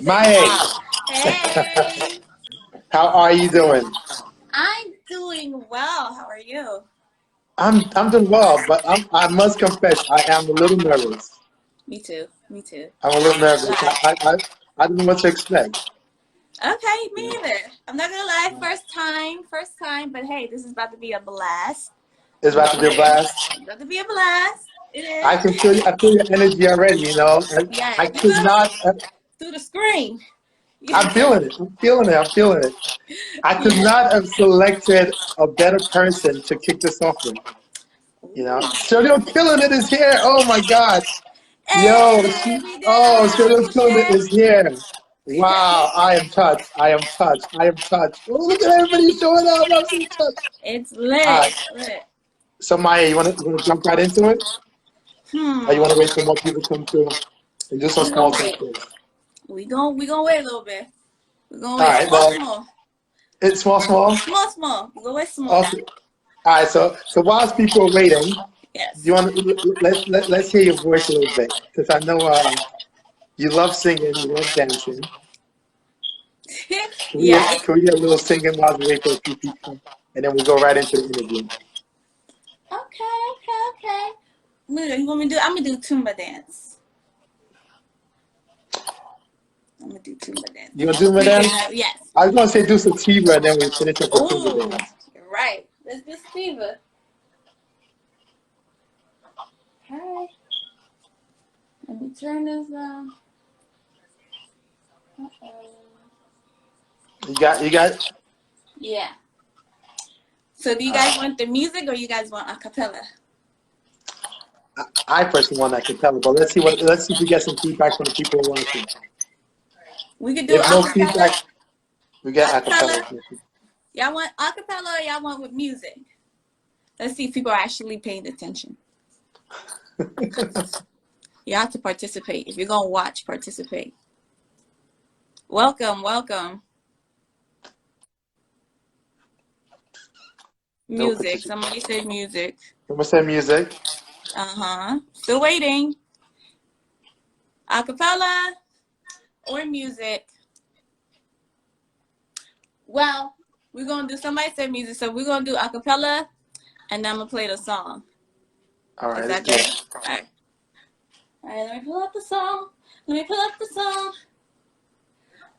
Miy3y, Hey, how are you doing? I'm doing well. How are you? I'm doing well, but I must confess I am a little nervous. Me too. Me too. I'm a little nervous. Why? I don't know what to expect. Okay, me You know, either. I'm not gonna lie. First time. But hey, this is about to be a blast. it's about to be a blast. It's about to be a blast. It I is. can feel I feel your energy already. You know, I Yeah, you could feel it not. through the screen. I'm feeling it. I'm feeling it. I'm feeling it. I could Yeah. not have selected a better person to kick this off with. You know, Ooh. Serial Killing It is here. Oh my God. Yo, Hey, we did oh, it. Serial Who Killing It did is here. Wow, I am touched. I am touched. I am touched. Oh, look at everybody showing up. I'm so touched. It's All lit. right. It's lit. So Maya, you wanna jump right into it? Or you wanna Hmm. wait for more people to come through and do some We small gonna talk wait. first? We gonna wait a little bit. We gonna All wait. right. Small, Well, small. it's small. Small. We go with small. Okay. All right. So whilst people are waiting, do you Yes. want to let's hear your voice a little bit because I know you love singing, you love dancing. Yeah. Can we get a little singing while we wait for a few people, and then we go right into the interview? Okay. You want me to do? I'm gonna do Tumba dance. I'm gonna do Tumba dance. You gonna do my dance? Yes. I was gonna say do sativa, and then we finish up with Tumba Ooh, dance. you're right. Let's do Steva. Hi. Let me turn this on. Uh-oh. You got. Yeah. So do you guys want the music or you guys want a cappella? I personally want that capella, but let's see if we get some feedback from the people watching. We could do If a no cappella. feedback, we get A cappella. acapella. Y'all want a cappella or y'all want with music? Let's see if people are actually paying attention. You have to participate. If you're gonna watch, participate. Welcome. No Music. participation. Somebody said music. I'm gonna say music. Still waiting. Acapella or music. Well, we're gonna do somebody said music, so we're gonna do acapella and then I'm gonna play the song. All Is right, let's that do good? it. Alright. Alright, let me pull up the song.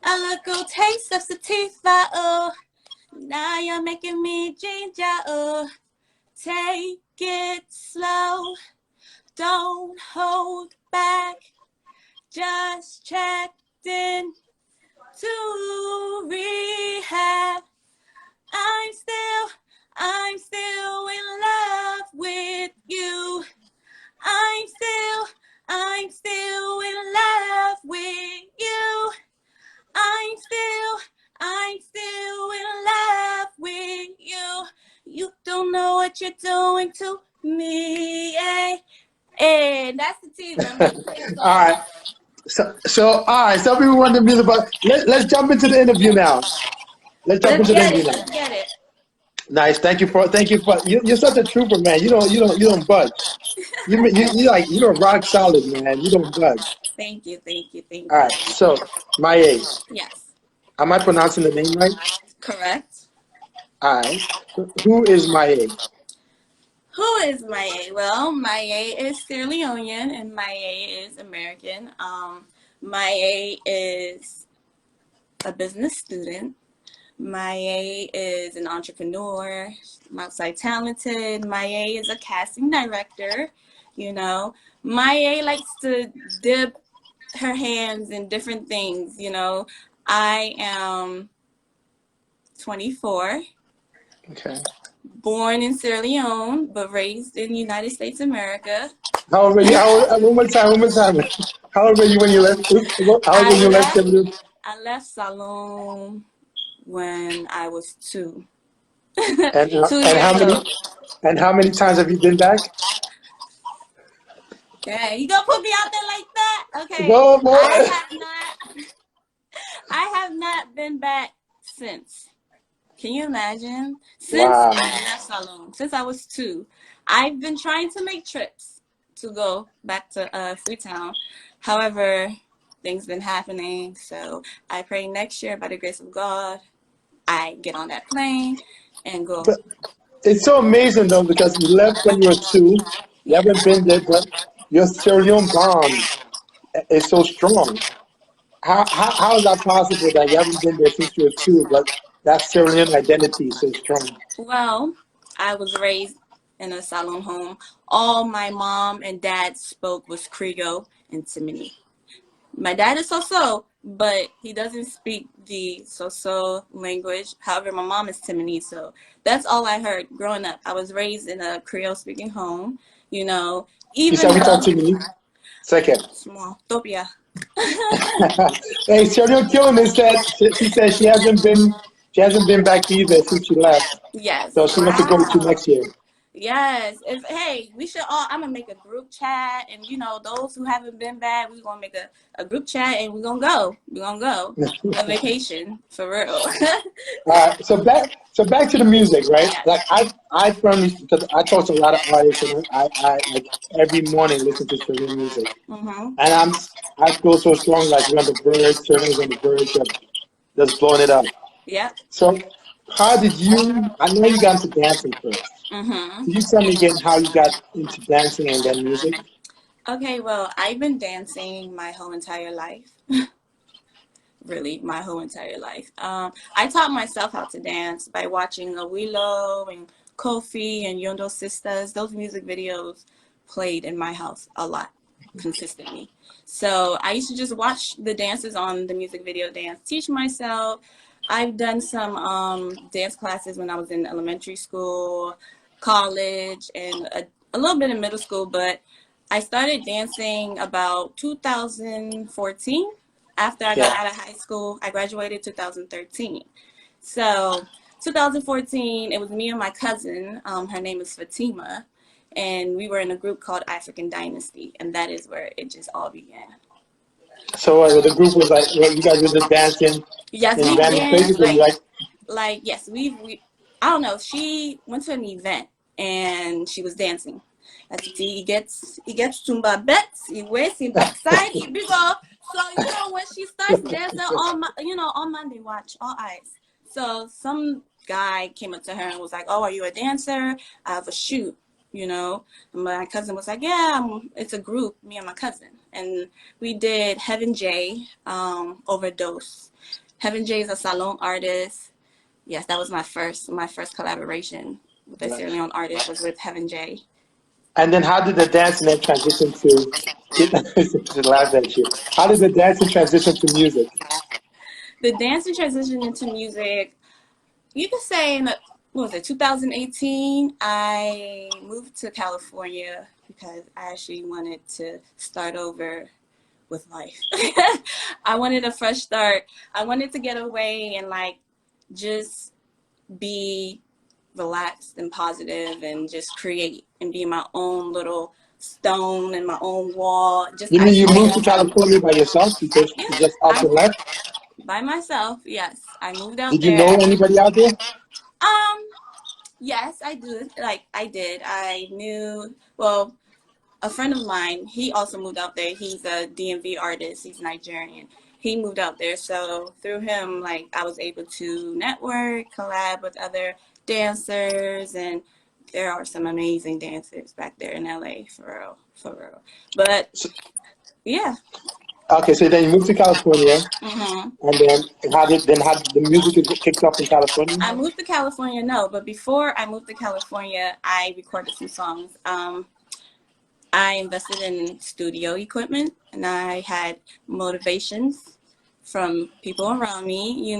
A little taste of sativa, oh. Now you're making me ginger, oh. Take it slow. Don't hold back. Just checked in to rehab. I'm still in love with you. I'm still in love with you. I'm still in love with you. You don't know what you're doing to me, and that's the teaser. I'm gonna play a All song. right. All right. Some people want the music, but let's jump into the interview now. Let's jump Let's into the get interview it. now. Let's get it. Nice. Thank you for you're such a trooper, man. You don't budge. You're rock solid, man. You don't budge. Thank you. Thank All you. right. So Miy3y, Yes. am I pronouncing the name right? Correct. All right. Who is Miy3y? Who is Miy3y? Well, Miy3y is Sierra Leonean and Miy3y is American. Miy3y is a business student. Miy3y is an entrepreneur, multi-talented. Miy3y is a casting director. You know, Miy3y likes to dip her hands in different things. I am 24, Okay. born in Sierra Leone, but raised in the United States of America. How old were you? One more time. One more time. How old were you when you left? How old were I you when you left left Cameroon? I left SALONE when I was two. And 2 years old. how many times have you been back? Okay, you gonna put me out there like that? Okay. Go, boy. I have not been back since. Can you imagine? Since Wow. I left Salone, since I was two, I've been trying to make trips to go back to Freetown. However, things been happening, so I pray next year by the grace of God, I get on that plane and go. But it's so amazing though because you left when you were 2. You Yeah. haven't been there, but your Sierra Leone bond is so strong. How is that possible that you haven't been there since you were 2, but that Sierra Leone identity is so strong? Well, I was raised in a Salone home. All my mom and dad spoke was Creole and Timini. My dad is so, but he doesn't speak the so language. However, my mom is Timini, so that's all I heard growing up. I was raised in a Creole speaking home, you know, You even said we talked though to me. Second. small Topia. Hey, Sierra killing it said she said she hasn't been back either since she left. Yes. So she wants to go with you Wow. next year. Yes. If hey, we should all. I'm gonna make a group chat, and those who haven't been back, we're gonna make a group chat, and we're gonna go. We're gonna go on vacation for real. So back to the music, right? Yes. Like I firmly because I talk to a lot of artists and I like every morning listen to Sierra music. Mhm. And I feel so strong like you're on the verge, Sierra's on the verge of just blowing it up. Yep. So how did you I know you got into dancing first. Mhm. Could you tell me again how you got into dancing and then music? Okay. Well, I've been dancing my whole entire life. Really, my whole entire life. I taught myself how to dance by watching Willow and Kofi and Yondo Sisters. Those music videos played in my house a lot, consistently. So I used to just watch the dances on the music video dance, teach myself. I've done some dance classes when I was in elementary school, college, and a little bit in middle school, but I started dancing about 2014 after I got Yeah. out of high school. I graduated 2013. So 2014, it was me and my cousin. Her name is Fatima. And we were in a group called African Dynasty. And that is where it just all began. So the group was like well, you guys were just dancing Yes, in we random danced places or you like yes, we I don't know. She went to an event and she was dancing. As he gets tumba bets, he wears him backside, he big up. So when she starts dancing, all Monday watch, all eyes. So some guy came up to her and was like, "Oh, are you a dancer? I have a shoot." And my cousin was like, "Yeah, it's a group, me and my cousin." And we did Heaven J, Overdose. Heaven J is a Salone artist. Yes, that was my first collaboration with a Sierra Leone artist was with Heaven J. And then how did the dancing then transition to get to laugh at you? How did the dancing transition to music? The dancing transition into music, you could say what was it, 2018, I moved to California because I actually wanted to start over with life. I wanted a fresh start. I wanted to get away and just be relaxed and positive and just create and be my own little stone and my own wall, just You mean you isolate moved to myself. California by yourself? Yeah, You just up I and left? by myself. Yes, I moved out Did you there. know anybody out there? Um, yes, I do. I did. I knew. Well, a friend of mine, he also moved out there. He's a DMV artist. He's Nigerian. He moved out there, so through him, I was able to network, collab with other dancers, and there are some amazing dancers back there in LA, for real, for real. But So, yeah. okay, so then you moved to California, hmm and then how did the music kicked off in California? I moved to California, no, but before I moved to California, I recorded some songs. I invested in studio equipment and I had motivations from people around me.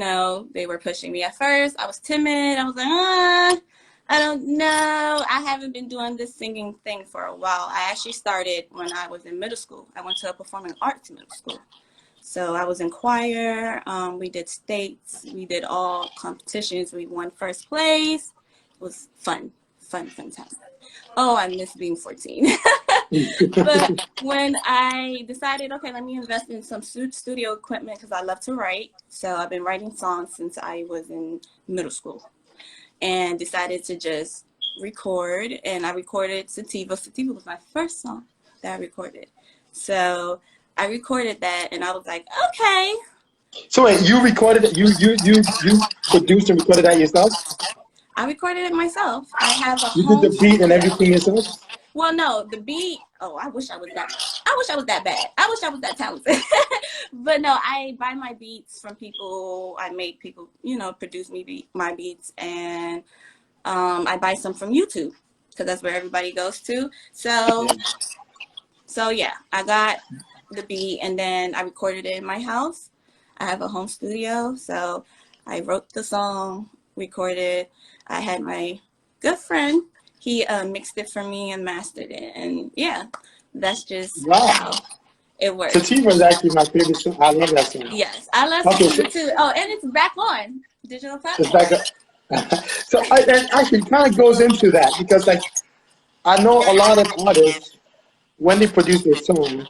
They were pushing me at first. I was timid. I was like, I don't know. I haven't been doing this singing thing for a while. I actually started when I was in middle school. I went to a performing arts middle school. So I was in choir. We did states. We did all competitions. We won first place. It was fun, fun, fun time. Oh, I miss being 14. But when I decided, okay, let me invest in some studio equipment because I love to write. So I've been writing songs since I was in middle school and decided to just record. And I recorded Sativa. Sativa was my first song that I recorded. So I recorded that, and I was like, okay. So wait, you recorded it? You produced and recorded that yourself? I recorded it myself. I have a You did the home beat and studio. everything yourself? Well, no, the beat. Oh, I wish I was that. I wish I was that bad. I wish I was that talented. But no, I buy my beats from people. I make people, produce my beats, and I buy some from YouTube because that's where everybody goes to. Yeah. So yeah, I got the beat, and then I recorded it in my house. I have a home studio, so I wrote the song, recorded. I had my good friend. He mixed it for me and mastered it, and yeah, that's just Wow. how it works. Sativa is actually my favorite song. I love that song. Yes, I love Okay, so Sativa too. Oh, and it's back on digital it's like platforms. a, and actually kind of goes into that because like I know a lot of artists when they produce their song,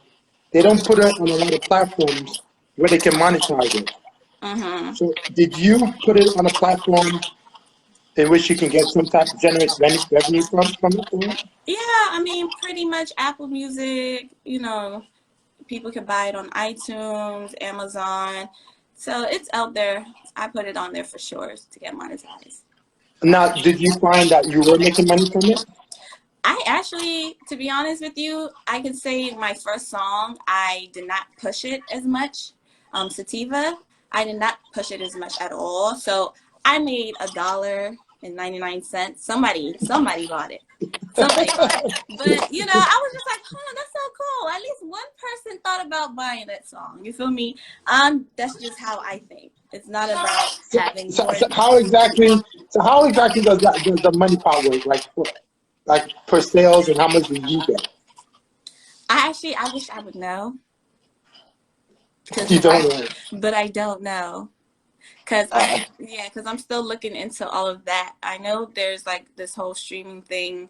they don't put it on a lot of platforms where they can monetize it. Mm-hmm. So did you put it on a platform in which you can get some type of generate revenue from it? For it? Yeah, I mean, pretty much Apple Music. People can buy it on iTunes, Amazon. So it's out there. I put it on there for sure to get monetized. Now, did you find that you were making money from it? I actually, to be honest with you, I can say my first song, I did not push it as much. Sativa, I did not push it as much at all. So I made $1.99. Somebody bought it. Somebody bought it. But I was just like, that's so cool. At least one person thought about buying that song. You feel me? That's just how I think. It's not about So, having so, more so than how exactly? So how exactly does the money part work? Like per sales and how much do you get? I wish I would know. Cause You don't know. but I don't know. Cause I'm still looking into all of that. I know there's like this whole streaming thing.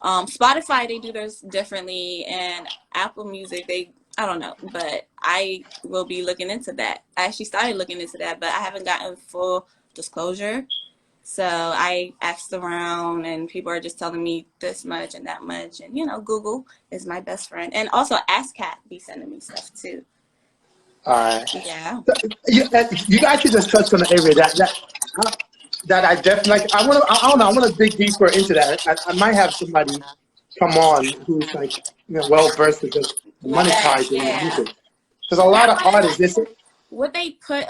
Spotify, they do theirs differently, and Apple Music, I don't know, but I will be looking into that. I actually started looking into that, but I haven't gotten full disclosure. So I asked around, and people are just telling me this much and that much, and Google is my best friend, and also AskCat be sending me stuff too. All right. Yeah. You actually just touched on the area uh, that I definitely like. I don't know. I want to dig deeper into that. I might have somebody come on who's like well versed with just With that, monetizing the yeah. music. Because a lot That of artists, one, they say, what they put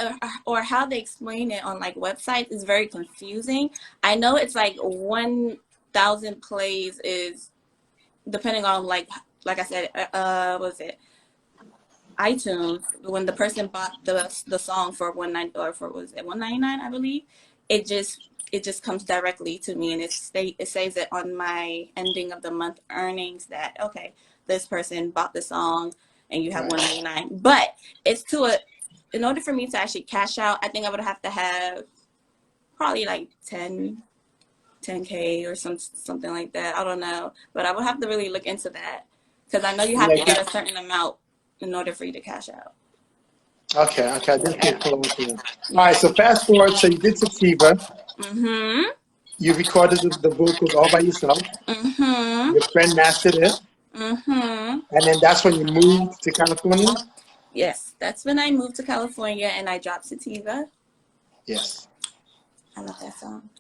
or how they explain it on like websites is very confusing. I know it's like 1,000 plays is depending on like I said, what was it? iTunes, when the person bought the song for 190 or for was it 199, I believe, it just comes directly to me, and it says it on my ending of the month earnings that okay, this person bought the song and you have right. 199. But it's to a in order for me to actually cash out, I think I would have to have probably like 10K or something like that. I don't know, but I would have to really look into that because I know you have Yeah. to get a certain amount in order for you to cash out. Okay. Okay. I definitely Yeah. follow up with that. All right. Yeah. So fast forward. So you did Sativa. Mhm. You recorded the vocals all by yourself. Mhm. Your friend mastered it, Mhm. and then that's when you moved to California. Yes, that's when I moved to California and I dropped Sativa. Yes. I love that song.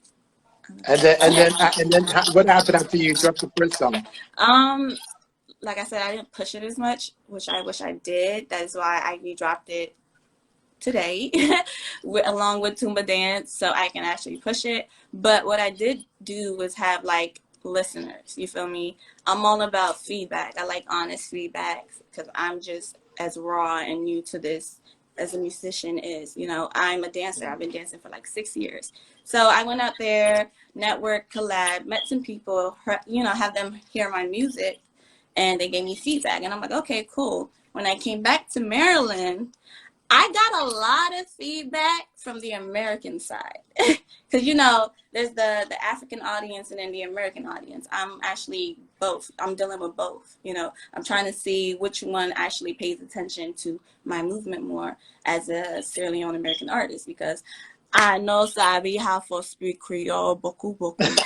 I love And that then and song. then and then what happened after you dropped the first song? um, like I said, I didn't push it as much, which I wish I did. That is why I re-dropped it today along with Tumba Dance so I can actually push it. But what I did do was have like listeners, you feel me? I'm all about feedback. I like honest feedback because I'm just as raw and new to this as a musician is. I'm a dancer. I've been dancing for like 6 years. So I went out there, network, collab, met some people, have them hear my music, and they gave me feedback. And I'm like, okay, cool. When I came back to Maryland, I got a lot of feedback from the American side because there's the African audience and then the American audience. I'm actually both. I'm dealing with both. I'm trying to see which one actually pays attention to my movement more as a Sierra Leone American artist because I know sabi how for speak Creole, boku boku.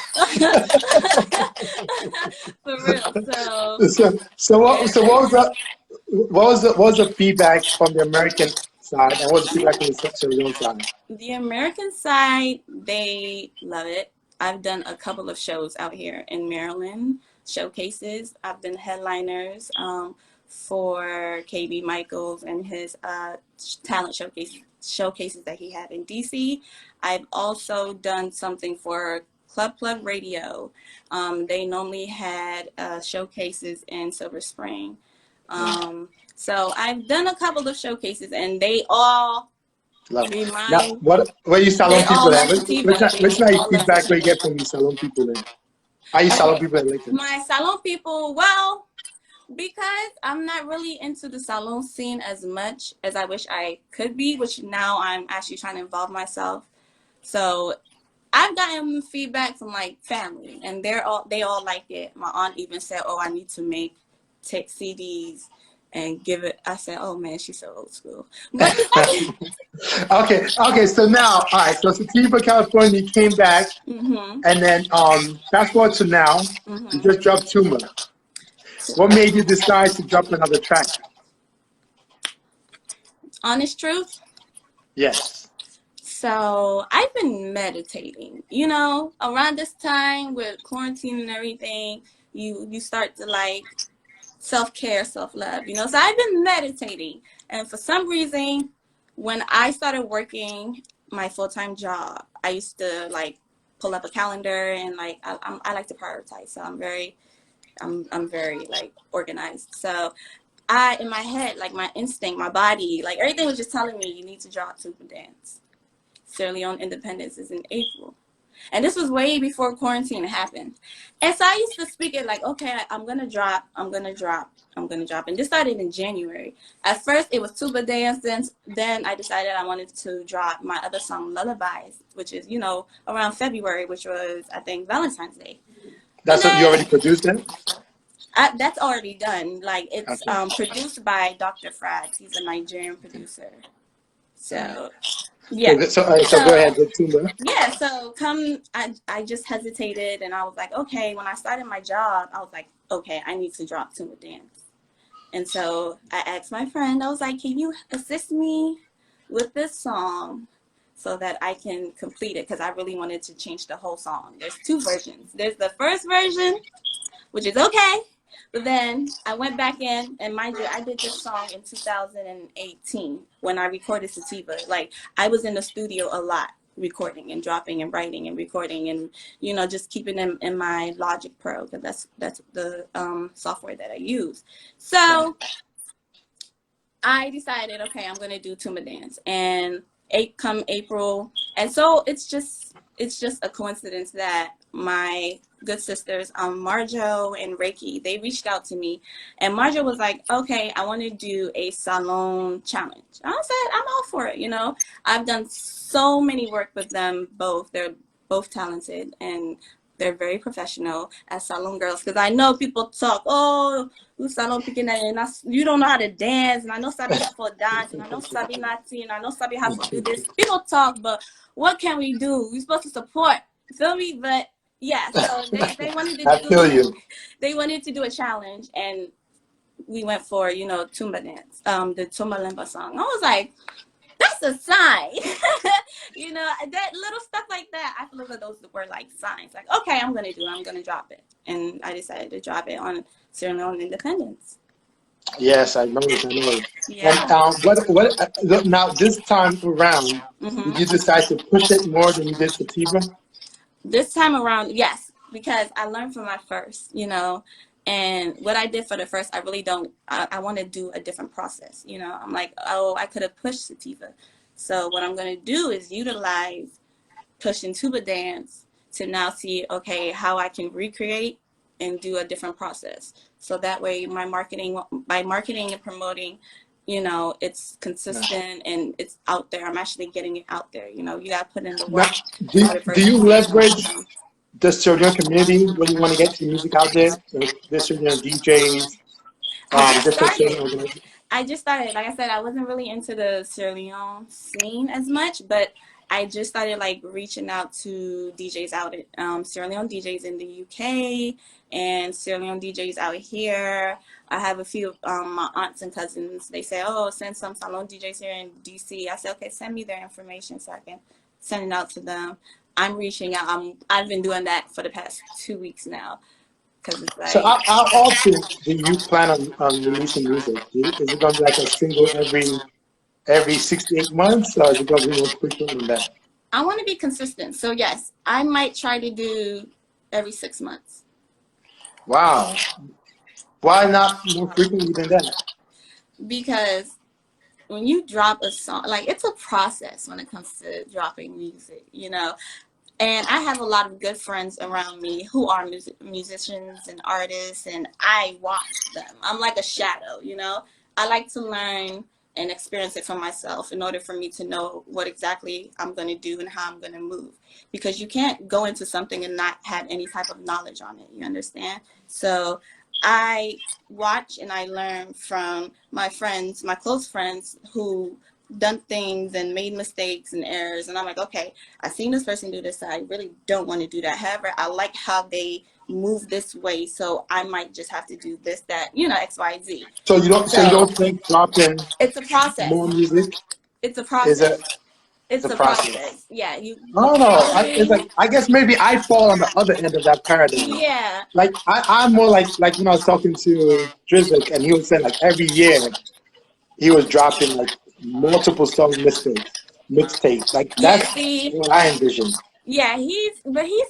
For real. So So what was the what was the feedback from the American side, and what was the feedback from the Sierra Leone side? the American side, they love it. I've done a couple of shows out here in Maryland, showcases. I've been headliners for KB Michaels and his talent showcases that he had in DC. I've also done something for Club Plug Radio. They normally had showcases in Silver Spring. So I've done a couple of showcases, and they all Love. Now, remind what where you they Salon people all at? love Which sativa. night, They which night all love feedback we sativa. get from you Salon people then? How you Salon Okay, people in Lincoln? my salon people, well, because I'm not really into the salon scene as much as I wish I could be, which now I'm actually trying to involve myself. So I've gotten feedback from like family, and they all like it. My aunt even said, "Oh, I need to take CDs and give it." I said, "Oh man, she's so old school." But Okay. So now, all right. So Sativa, California, you came back, mhm, and then fast forward to now, you mhm. just dropped Tumor. What made you decide to drop another track? Honest truth. Yes. So I've been meditating. Around this time with quarantine and everything, you start to like self-care, self-love. So I've been meditating, and for some reason, when I started working my full-time job, I used to like pull up a calendar and like I like to prioritize. So I'm very like organized. So I in my head, like my instinct, my body, like everything was just telling me you need to draw to dance. Sierra Leone independence is in April. And this was way before quarantine happened. And so I used to speak it like, okay, I'm going to drop, I'm going to drop, I'm going to drop. And this started in January. At first, it was tuba dance. Then I decided I wanted to drop my other song, Lullabies, which is, around February, which was, I think, Valentine's Day. But That's what you then already produced then? that's already done. Like, it's Okay. produced by Dr. Frags. He's a Nigerian producer. All right. So, yeah. So go So ahead with Tumor. yeah, so I just hesitated, and I was like, okay, when I started my job, I was like, okay, I need to drop Tuma Dance. And so I asked my friend, I was like, can you assist me with this song so that I can complete it? Because I really wanted to change the whole song. There's two versions. There's the first version, which is okay. But then I went back in, and mind you, I did this song in 2018 when I recorded Sativa. Like, I was in the studio a lot, recording and dropping and writing and recording, and just keeping them in my Logic Pro, because that's the software that I use. Right. So I decided, okay, I'm gonna do Tuma Dance, and come April, and so it's just a coincidence that my good sisters, Marjo and Reiki, they reached out to me, and Marjo was like, okay, I want to do a salon challenge. And I said, I'm all for it. I've done so many work with them both. They're both talented, and they're very professional as salon girls, because I know people talk, oh, you salon picking that, and you don't know how to dance, and I know sabi how to dance, and I know sabi nati, and I know sabi how to do this. People talk, but what can we do? We're supposed to support. Feel me? But yeah, so they wanted to I feel do you. they wanted to do a challenge, and we went for Tumba dance, the Tumba Limba song. I was like, that's a sign. That little stuff like that, I feel like those were like signs. Like, okay, I'm gonna drop it. And I decided to drop it on Sierra Leone Independence. Yes, I know it. I know it. And Yeah. now this time around, did hmm you decide to push it more than you did Sativa? This time around, yes, because I learned from my first. And what I did for the first, I really don't, I want to do a different process. I'm like, oh, I could have pushed sativa. So what I'm going to do is utilize pushing tuba dance to now see, okay, how I can recreate and do a different process. So that way by marketing and promoting, it's No. consistent and it's out there. I'm actually getting it out there. You got to put in the Now, work in do, order for do it to you see leverage information. the Syrian community when you want to get your music out there? Like the Syrian DJs, I just different Syrian started. organizations? I just started. Like I said, I wasn't really into the Sierra Leone scene as much, but I just started like reaching out to DJs out at Sierra Leone DJs in the UK and Sierra Leone DJs out here. I have a few my aunts and cousins. They say, "Oh, send some Salone DJs here in DC." I say, "Okay, send me their information so I can send it out to them." I'm reaching out. I've been doing that for the past 2 weeks now because it's So like how often do you plan on releasing music? Is it going to be like a single every 6 to 8 months, or is it going to be more frequent than that? I want to be consistent. So yes, I might try to do every 6 months Wow. Why not more frequently than that? because when you drop a song, like it's a process when it comes to dropping music, you know. And I have a lot of good friends around me who are musicians and artists, and I watch them. I'm like a shadow, you know. I like to learn and experience it for myself in order for me to know what exactly I'm going to do and how I'm going to move. Because you can't go into something and not have any type of knowledge on it, you understand? So I watch and I learn from my friends, my close friends who done things and made mistakes and errors, and I'm like, okay, I've seen this person do this, so I really don't want to do that. However, I like how they move this way, so I might just have to do this, that, you know, X, Y, Z. So you So don't think dropping it's a process. more music It's a is a process. is It's a a process? process. Yeah, you I don't know. It's uploading. like I guess maybe I fall on the other end of that paradigm. Yeah, Like I'm more like when I was talking to Drizik, and he was saying like every year he was dropping like multiple song mixtapes. Like yeah. that's See, what I envision. yeah, he's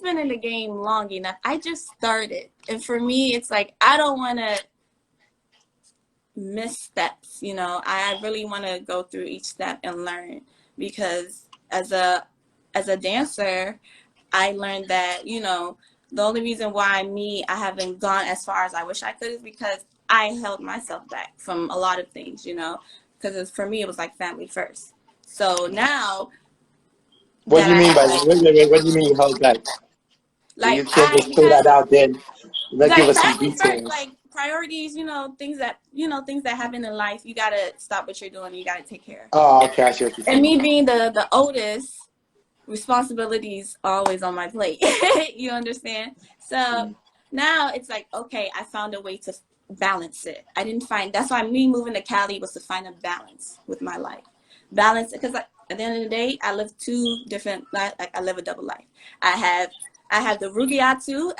been in the game long enough. I just started, and for me, it's like I don't want to missteps. You know, I really want to go through each step and learn because as a dancer, I learned that, you know, the only reason why I haven't gone as far as I wish I could is because I held myself back from a lot of things, you know, because for me it was like family first. So now What that do you I mean by have that? Wait, what do you mean you held back? like You can't I just throw because that out there. Like give like us some family first, details. like priorities, things that happen in life, you gotta stop what you're doing, you gotta take care. Oh, okay, I see what you're And saying. me being the oldest, responsibilities always on my plate. You understand? So now it's like, okay, I found a way to balance it. I didn't find that's why me moving to Cali was to find a balance with my life. Balance because at the end of the day, I live two different like I live a double life. I have I have the Rugiatu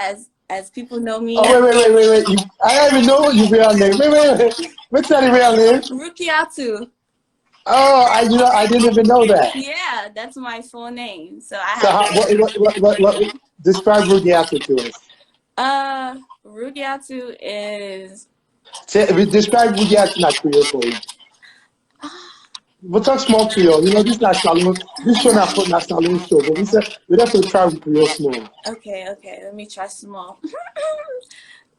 as people know me. Oh wait. I don't even know your real name. Wait. What's that real name? Rukiatu. Oh, I didn't even know that. Yeah, that's my full name. So I So have how, what describe Rugiasa to us? Rugiatu is Say, describe Rugiasa not Creole for you. We'll talk small Creole. You know, this not salon. This show not salon show, but we have to try with Creole small. okay. Let me try small.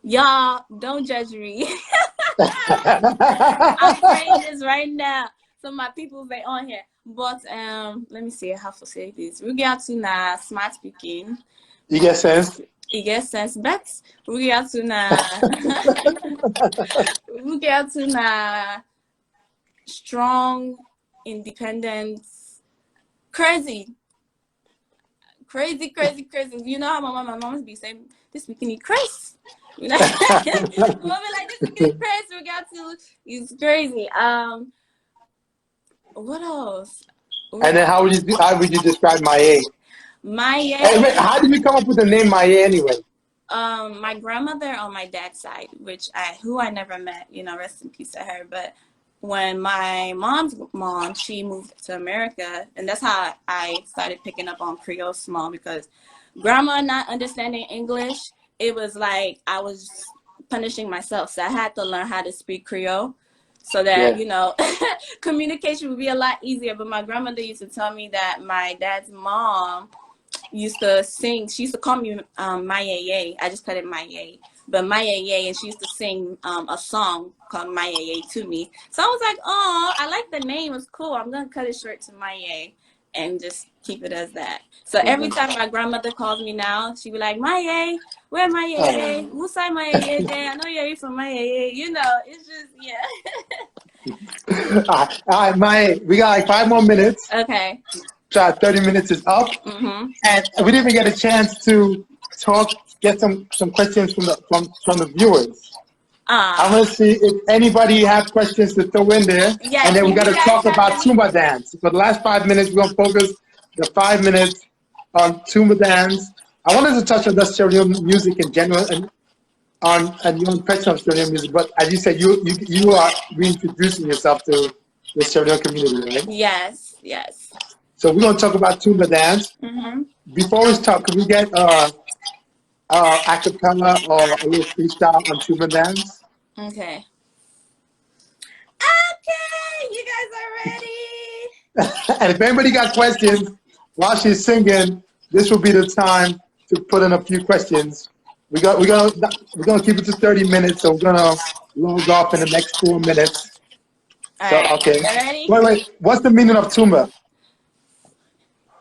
Y'all, don't judge me. I'm saying this right now. So my people they on here. But let me see how to say this. Rugiatu na smart speaking. You get sense? It gets sense, but Rugiatu na Rugiatu na strong, independent, crazy. Crazy. You know how my mom be saying this bikini crazy. You know, mom be like this bikini crazy. We got to. It's crazy. What else? And then how would you describe Miy3y? Hey, wait, My how did you come up with the name Miy3y anyway? my grandmother on my dad's side, who I never met, you know, rest in peace to her. But when my mom's mom, she moved to America, and that's how I started picking up on Creole small because grandma not understanding English, it was like I was punishing myself. So I had to learn how to speak Creole so that, Yeah. you know, communication would be a lot easier. But my grandmother used to tell me that my dad's mom used to sing. She used to call me Miy3y. I just called it Miy3y. But Miy3y, and she used to sing a song called Miy3y to me. So I was like, oh, I like the name. It's cool. I'm going to cut it short to Miy3y and just keep it as that. So every time my grandmother calls me now, she be like, Miy3y, where Miy3y? Who say Miy3y there? I know you're from Miy3y. You know, it's just, yeah. All right, we got like 5 more minutes. Okay. our 30 minutes is up, and we didn't even get a chance to get some questions from the viewers. I want to see if anybody have questions to throw in there, yes, and then we got to talk about any... Tumba dance. For the last 5 minutes, we're gonna focus the 5 minutes on Tumba dance. I wanted to touch on the Sierra Leone music in general and your impression of Sierra Leone music, but as you said, you are reintroducing yourself to the Sierra Leone community, right? Yes, yes. So we're gonna talk about Tumba dance. Before we start, can we get a cappella or a little freestyle on Tumba dance? Okay. Okay, you guys are ready. And if anybody got questions while she's singing, this will be the time to put in a few questions. We're gonna keep it to 30 minutes, so we're gonna log off in the next 4 minutes. All So right, okay. ready? Wait. What's the meaning of Tumba?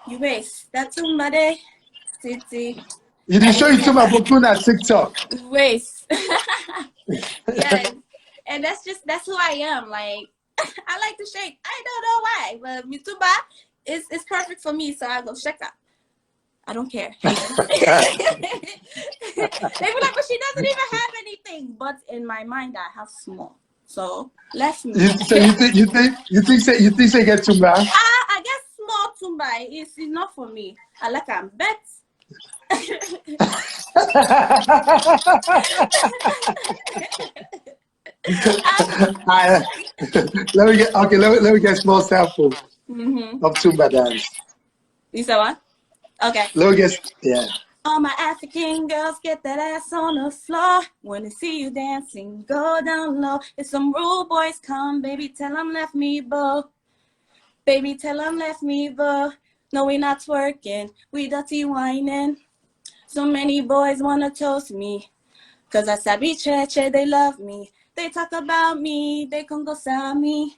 You waste that Tumba day, Titi. You didn't show you Tumba Bokuna at TikTok. Waste. Yes, and that's who I am. Like I like to shake. I don't know why, but Tumba is perfect for me. So I go shake up. I don't care. They be like, but she doesn't even have anything. But in my mind, I have small. So let's me. So you think they get Tumba? I guess small Tumba is enough for me. I like them bet. Let me get a small sample of Tumba dance. You said what? Okay. Let me get, yeah. All my African girls get that ass on the floor. When they see you dancing, go down low. If some rude boys come, baby, tell them left me, boo. Baby, tell them left me, boo. No, we not twerking, we dirty whining. So many boys wanna toast me, cause I sabi che, they love me. They talk about me, they can go sell me.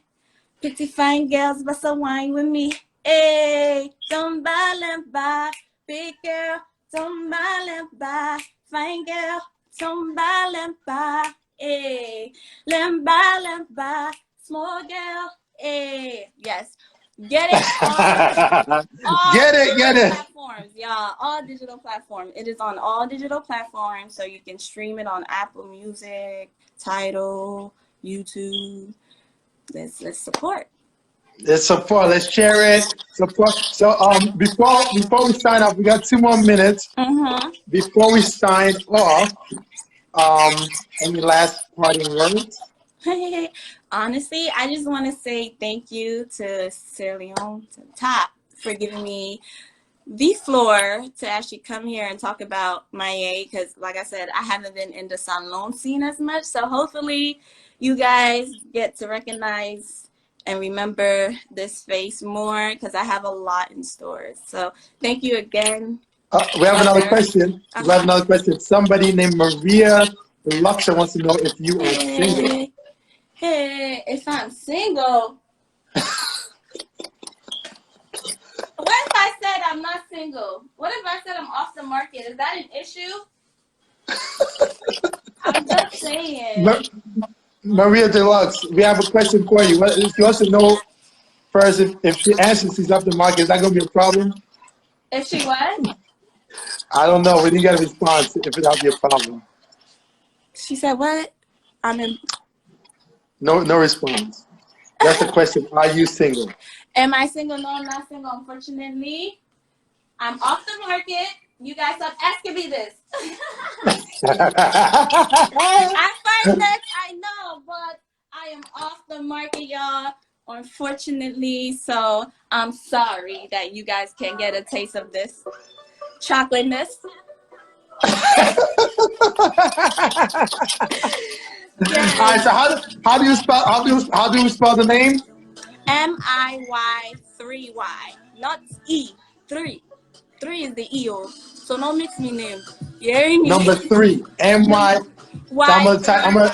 Pretty fine girls, but some wine with me. Hey, don't lemba, big girl, don't lemba, fine girl, don't lemba, hey, lemba, small girl, hey, yes. Get it? Get it. Platforms, y'all. All digital platforms. It is on all digital platforms, so you can stream it on Apple Music, Tidal, YouTube. Let's support. Let's support. Let's share it. Support. So before we sign off, we got 2 more minutes. Before we sign off, any last parting words? Honestly, I just want to say thank you to Sierra Leone, to Top, for giving me the floor to actually come here and talk about Miy3y, because like I said, I haven't been in the SALONE scene as much. So hopefully you guys get to recognize and remember this face more, because I have a lot in stores. So thank you again. We have another question. We have another question. Somebody named Miy3y wants to know if you are single. Hey, if I'm single. What if I said I'm not single? What if I said I'm off the market? Is that an issue? I'm just saying. Maria Deluxe, we have a question for you. She wants to know first if she answers she's off the market, is that going to be a problem? If she what? I don't know. We didn't get a response if it'll be a problem. She said what? I'm in. No response. That's the question. Are you single? Am I single? No, I'm not single. Unfortunately, I'm off the market. You guys stop asking me this. At first, I know, but I am off the market, y'all. Unfortunately, so I'm sorry that you guys can't get a taste of this chocolateness. Yes. All right. So how do you spell the name? Miy3y, not E3. 3 is the EO, so no mix me name. Yeah, Number 3, M-Y. I'm gonna type. I'm gonna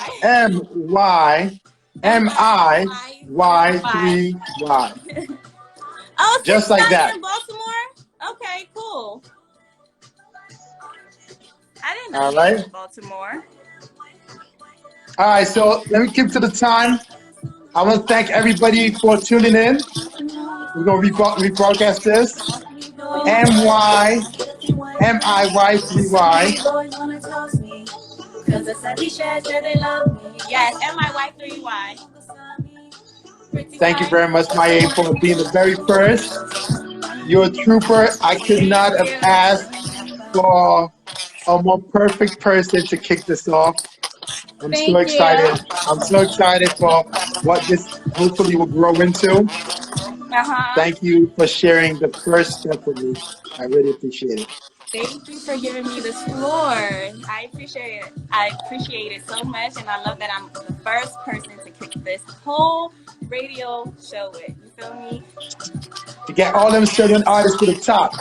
MIY3Y. Oh, just like that. In Baltimore. Okay, cool. I didn't know. All right. In Baltimore. All right, so let me keep to the time. I want to thank everybody for tuning in. We're gonna rebroadcast this. MIY3Y. Cause the sunny shares that they love me. Yes, MIY3Y. Thank you very much, Miy3y, for being the very first. You're a trooper. I could not have asked for a more perfect person to kick this off. I'm so Thank you. excited. I'm so excited for what this hopefully will grow into. Uh-huh. Thank you for sharing the first step with me. I really appreciate it. Thank you for giving me this floor. I appreciate it. I appreciate it so much, and I love that I'm the first person to kick this whole radio show with. You feel me? To get all them certain artists to the top.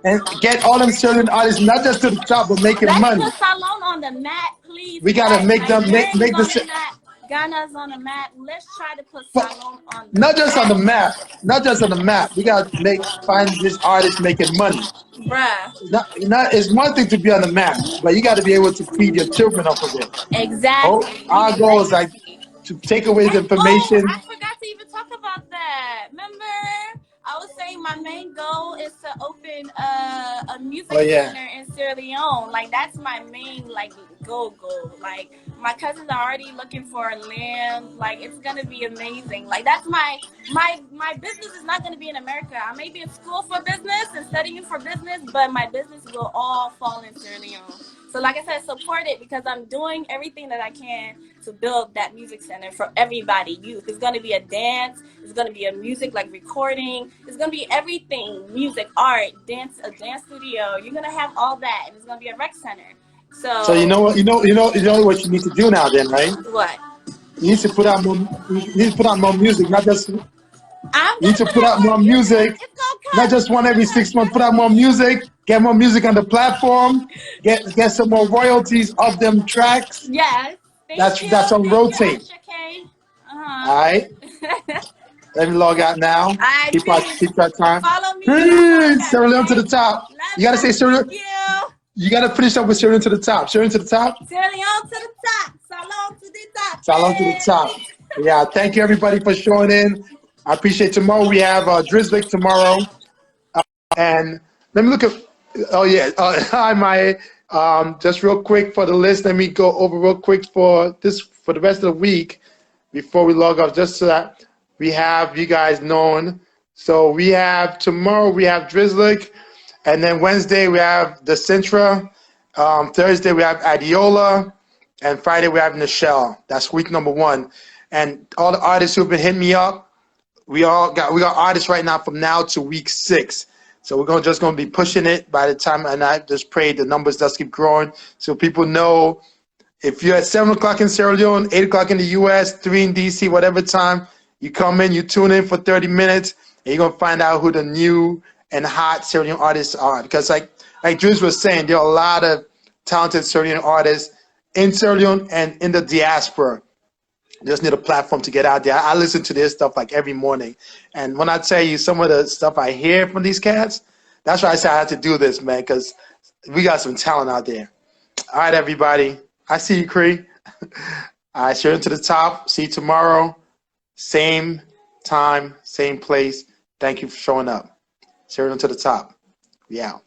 And get all them certain artists not just to the top, but making Let's money. put Salone on the map, please. We gotta make them Nigerians make on this the map. Ghana's on the map. Let's try to put but Salone on the not just on the map. map. Not just on the map. We gotta find this artist making money. Bruh. It's one thing to be on the map, but you gotta be able to feed your children off of it. Oh, Exactly. our Leave a goal is like legacy. to take away the And oh, I information. forgot to even talk about that. Remember, I was saying my main goal is to open a music Oh yeah. center in Sierra Leone. Like that's my main goal. Like my cousins are already looking for land. Like it's gonna be amazing. Like that's my business is not gonna be in America. I may be in school for business and studying for business, but my business will all fall in Sierra Leone. So like I said, support it because I'm doing everything that I can to build that music center for everybody, youth. It's going to be a dance. It's going to be a music like recording. It's going to be everything, music, art, dance, a dance studio. You're going to have all that, and it's going to be a rec center. So you So know what what you need to do now then, right? what? You need to put out more you need to put out more music, not just you I'm need going to to put put out out more more music. music, It's going to not come. just one every 6 months, put out more music, get more music on the platform, get some more royalties of them tracks. Yes. Thank you. That's on Thank you, rotate. Asha K. Uh-huh. All right. Let me log out now. I Keep our time. follow me on my Peace. back, Sierra Leone to okay? the top. Love You gotta say you. Sierra. Thank you. You gotta finish up with Sierra Leone to the top. Sierra Leone to the top. Sierra Leone to the top. Salon to the top. Salon to the top. Hey. Yeah. Thank you everybody for showing in. I appreciate tomorrow. We have Drizzlick tomorrow. And let me look at. Oh yeah. Hi, Maya. Just real quick for the list. Let me go over real quick for the rest of the week before we log off, just so that we have you guys known. So we have tomorrow. We have Drizzlick, and then Wednesday we have the Centra. Thursday we have Adiola, and Friday we have Nichelle. That's week number 1. And all the artists who've been hitting me up, we got artists right now from now to week 6. So we're just gonna be pushing it by the time, and I just pray the numbers just keep growing, so people know if you're at 7 o'clock in Sierra Leone, 8 o'clock in the U.S., 3 in D.C., whatever time you come in, you tune in for 30 minutes, and you're gonna find out who the new and hot Sierra Leone artists are. Because like Drews was saying, there are a lot of talented Sierra Leone artists in Sierra Leone and in the diaspora. Just need a platform to get out there. I listen to their stuff like every morning. And when I tell you some of the stuff I hear from these cats, that's why I said I had to do this, man, because we got some talent out there. All right, everybody. I see you, Cree. All right, share it to the top. See you tomorrow. Same time, same place. Thank you for showing up. Share it to the top. We out.